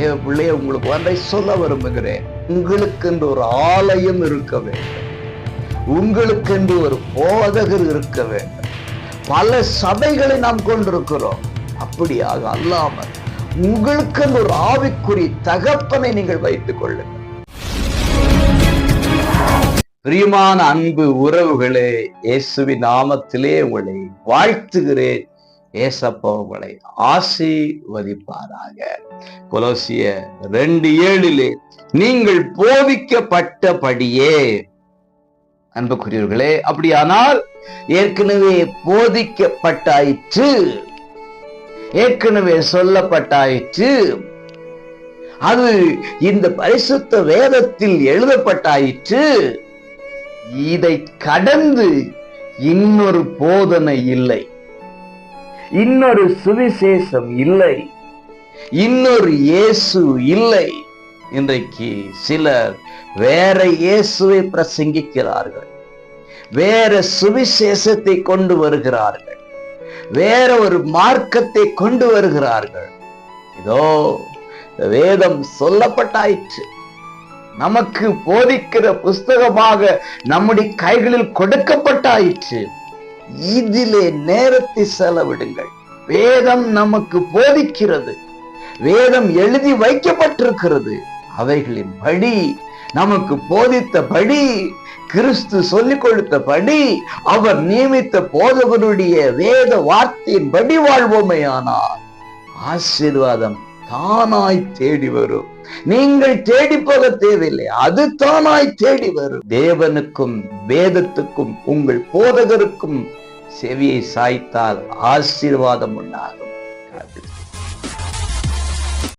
தேவ பிள்ளைய உங்களுக்கு ஒன்றை சொல்ல விரும்புகிறேன். உங்களுக்கு என்று ஒரு ஆலயம் இருக்க வேண்டும். உங்களுக்கு என்று ஒரு போதகர் இருக்க வேண்டும். பல சபைகளை நாம் கொண்டிருக்கிறோம். அப்படியாக அல்லாமல் உங்களுக்கு என்று ஒரு ஆவிக்குரிய தகப்பனை நீங்கள் வைத்துக் கொள்ளுங்கள். பிரியமான அன்பு உறவுகளே, இயேசுவின் நாமத்திலே உங்களை வாழ்த்துகிறேன். ஏசப்பா உங்களை ஆசீர்வதிப்பாராக. கொலோசியர் 2:7 நீங்கள் போதிக்கப்பட்டபடியே. அன்புக்குரியவர்களே, அப்படியானால் ஏற்கனவே போதிக்கப்பட்டாயிற்று, ஏற்கனவே சொல்லப்பட்டாயிற்று, அது இந்த பரிசுத்த வேதத்தில் எழுதப்பட்டாயிற்று. இதை கடந்து இன்னொரு போதனை இல்லை, இன்னொரு சுவிசேஷம் இல்லை, இன்னொரு இயேசு இல்லை. இன்றைக்கு சிலர் வேற இயேசுவை பிரசங்கிக்கிறார்கள், வேற சுவிசேஷத்தை கொண்டு வருகிறார்கள், வேற ஒரு மார்க்கத்தை கொண்டு வருகிறார்கள். இதோ வேதம் சொல்லப்பட்டாயிற்று, நமக்கு போதிக்கிற புஸ்தகமாக நம்முடைய கைகளில் கொடுக்கப்பட்டாயிற்று. இதிலே நேரத்தை செலவிடுங்கள். வேதம் நமக்கு போதிக்கிறது, வேதம் எழுதி வைக்கப்பட்டிருக்கிறது. அவைகளின் படி, நமக்கு போதித்தபடி, கிறிஸ்து சொல்லிக் கொடுத்தபடி, அவர் நியமித்த போதகருடைய வேத வார்த்தையின் படி வாழ்வோமேயானால் ஆசீர்வாதம் தானாய் தேடி வரும். நீங்கள் தேடி போக தேவையில்லை, அது தானாய் தேடி வரும். தேவனுக்கும் வேதத்துக்கும் உங்கள் போதகருக்கும் செவியை சாய்த்தால் ஆசீர்வாதம் உண்டாகும்.